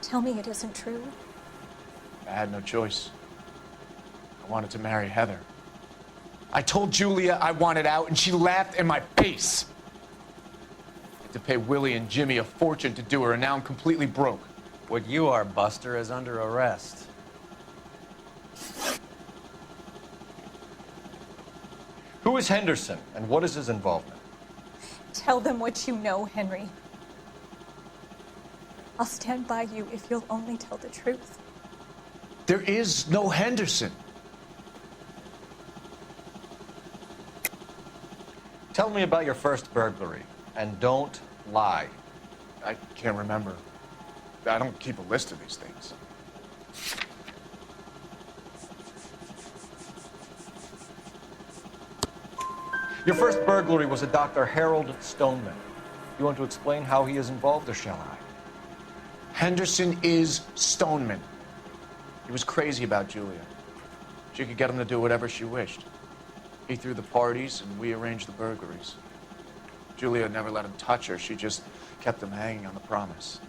Tell me it isn't true.
I had no choice. I wanted to marry Heather. I told Julia I wanted out, and she laughed in my face. I had to pay Willie and Jimmy a fortune to do her, and now I'm completely broke.
What you are, Buster, is under arrest.
Who is Henderson, and what is his involvement?
Tell them what you know, Henry. I'll stand by you if you'll only tell the truth.
There is no Henderson.
Tell me about your first burglary, and don't lie.
I can't remember. I don't keep a list of these things.
Your first burglary was a Dr. Harold Stoneman. You want to explain how he is involved, or shall I?
Henderson is Stoneman. He was crazy about Julia. She could get him to do whatever she wished. He threw the parties, and we arranged the burglaries. Julia never let him touch her. She just kept him hanging on the promise.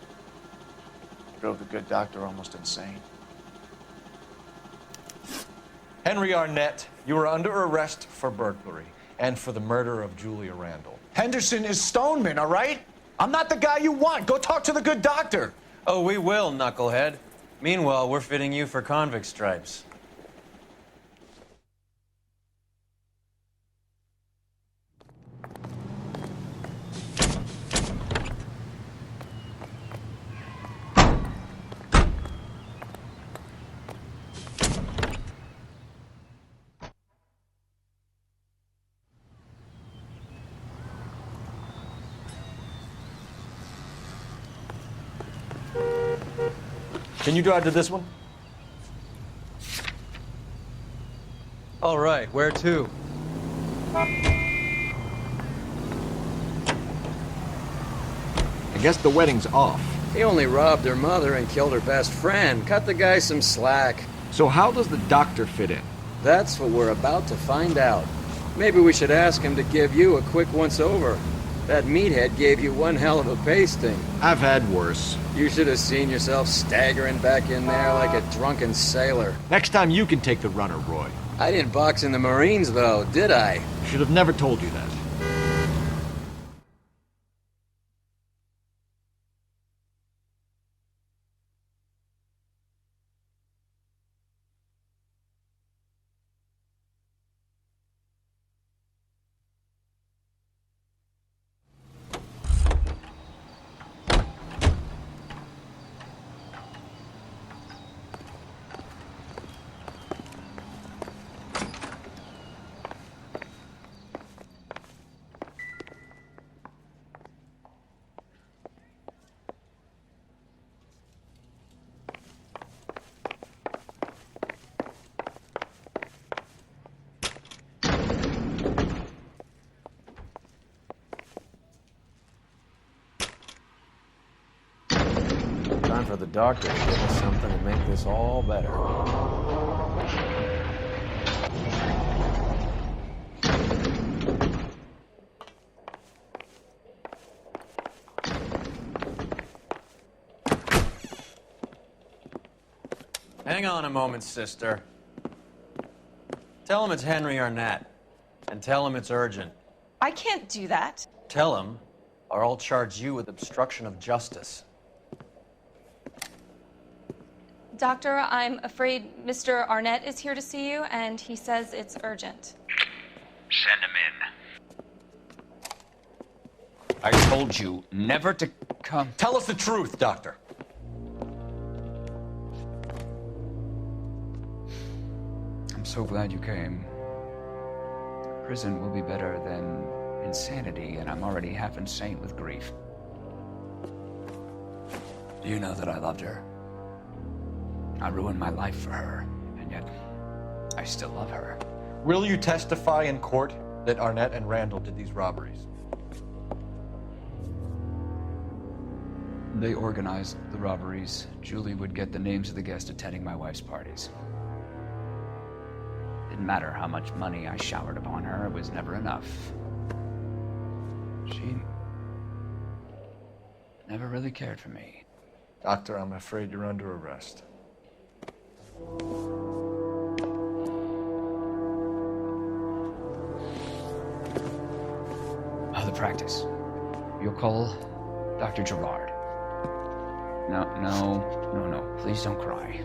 Drove the good doctor almost insane.
Henry Arnett, you are under arrest for burglary and for the murder of Julia Randall.
Henderson is Stoneman, all right? I'm not the guy you want. Go talk to the good doctor.
Oh, we will, knucklehead. Meanwhile, we're fitting you for convict stripes.
Can you drive to this one?
All right, where to?
I guess the wedding's off.
He only robbed her mother and killed her best friend. Cut the guy some slack.
So how does the doctor fit in?
That's what we're about to find out. Maybe we should ask him to give you a quick once-over. That meathead gave you one hell of a pasting.
I've had worse.
You should have seen yourself staggering back in there like a drunken sailor.
Next time you can take the runner, Roy.
I didn't box in the Marines, though, did I?
Should have never told you that.
Time for the doctor to give us something to make this all better.
Hang on a moment, sister. Tell him it's Henry Arnett. And tell him it's urgent.
I can't do that.
Tell him, or I'll charge you with obstruction of justice.
Doctor, I'm afraid Mr. Arnett is here to see you, and he says it's urgent.
Send him in. I told you never to come.
Tell us the truth, Doctor.
I'm so glad you came. Prison will be better than insanity, and I'm already half insane with grief. Do you know that I loved her? I ruined my life for her, and yet I still love her.
Will you testify in court that Arnett and Randall did these robberies?
They organized the robberies. Julie would get the names of the guests attending my wife's parties. Didn't matter how much money I showered upon her, it was never enough. She never really cared for me.
Doctor, I'm afraid you're under arrest.
The practice. You'll call Dr. Gerard. No. Please don't cry.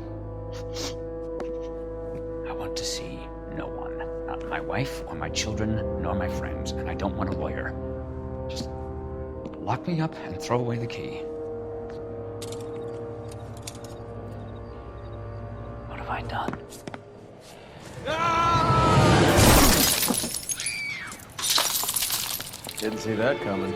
I want to see no one. Not my wife or my children, nor my friends. And I don't want a lawyer. Just lock me up and throw away the key. What have I done?
Didn't see that coming.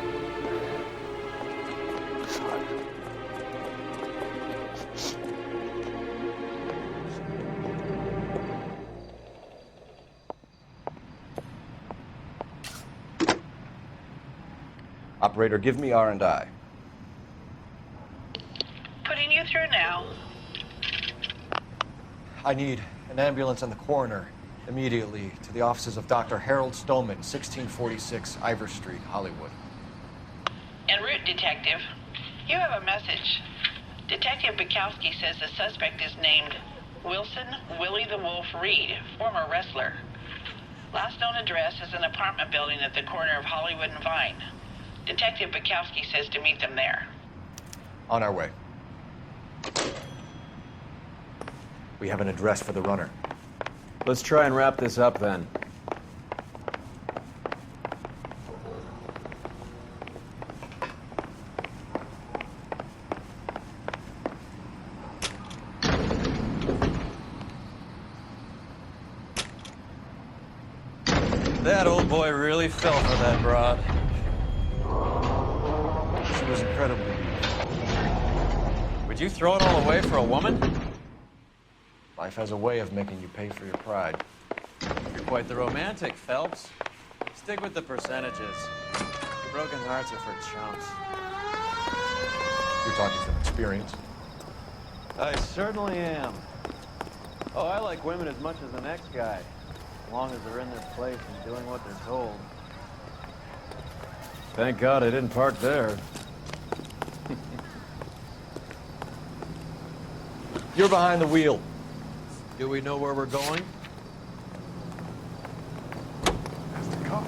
Operator, give me R&I.
Putting you through now.
I need an ambulance and the coroner immediately to the offices of Dr. Harold Stoneman, 1646 Ivor Street, Hollywood.
En route, Detective. You have a message. Detective Bukowski says the suspect is named Wilson Willie the Wolf Reed, former wrestler. Last known address is an apartment building at the corner of Hollywood and Vine. Detective Bukowski says to meet them there.
On our way. We have an address for the runner.
Let's try and wrap this up then.
That old boy really fell for that broad.
She was incredibly beautiful.
Would you throw it all away for a woman?
Life has a way of making you pay for your pride.
You're quite the romantic, Phelps. Stick with the percentages. Broken hearts are for chumps.
You're talking from experience.
I certainly am. Oh, I like women as much as the next guy, as long as they're in their place and doing what they're told. Thank God I didn't park there.
You're behind the wheel.
Do we know where we're going?
That's the cop.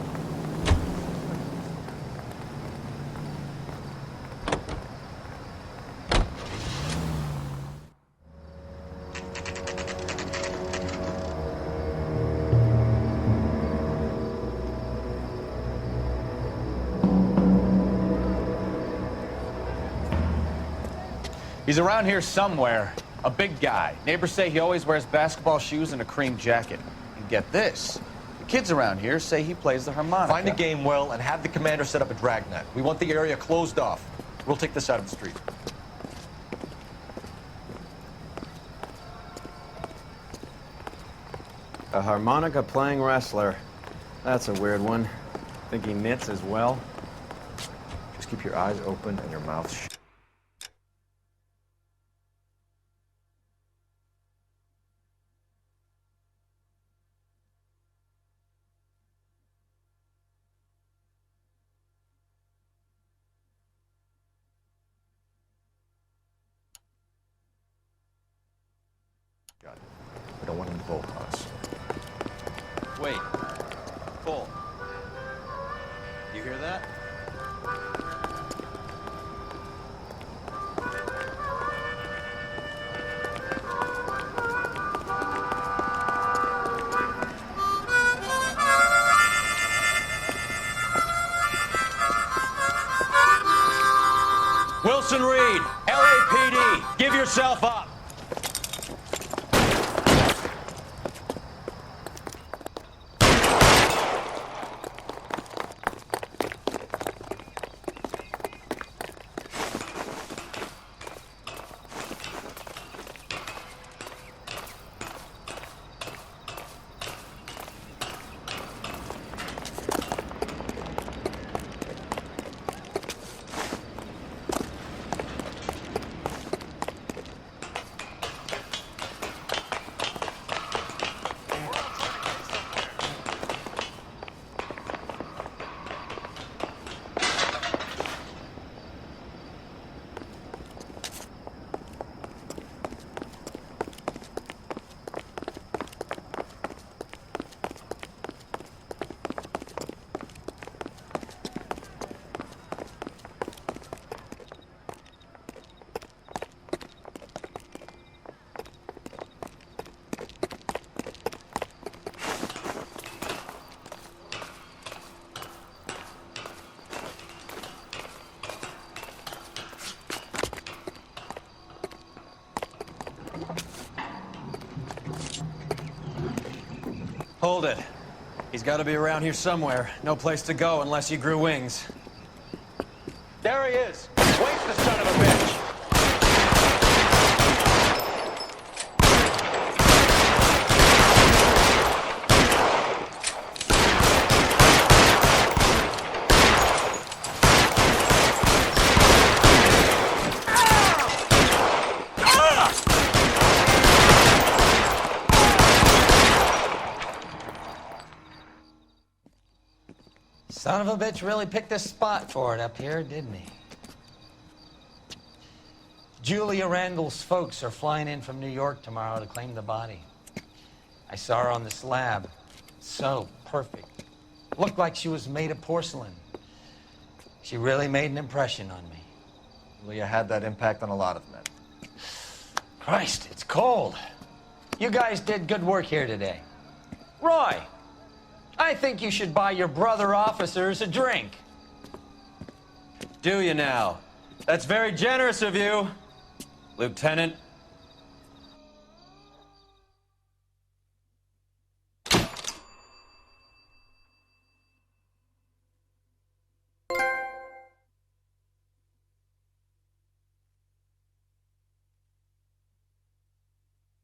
He's around here somewhere. A big guy. Neighbors say he always wears basketball shoes and a cream jacket. And get this. The kids around here say he plays the harmonica.
Find the game well and have the commander set up a dragnet. We want the area closed off. We'll take this out of the street.
A harmonica playing wrestler. That's a weird one. Think he knits as well?
Just keep your eyes open and your mouth shut. I don't want him to vote on us.
Wait. Cole. You hear that?
Wilson Reed, LAPD, give yourself up. Hold it. He's got to be around here somewhere. No place to go unless he grew wings. There he is. Waste the son of a bitch.
Son of a bitch really picked a spot for it up here, didn't he? Julia Randall's folks are flying in from New York tomorrow to claim the body. I saw her on the slab. So perfect. Looked like she was made of porcelain. She really made an impression on me.
Julia had that impact on a lot of men.
Christ, it's cold. You guys did good work here today. Roy, I think you should buy your brother officers a drink.
Do you now? That's very generous of you, Lieutenant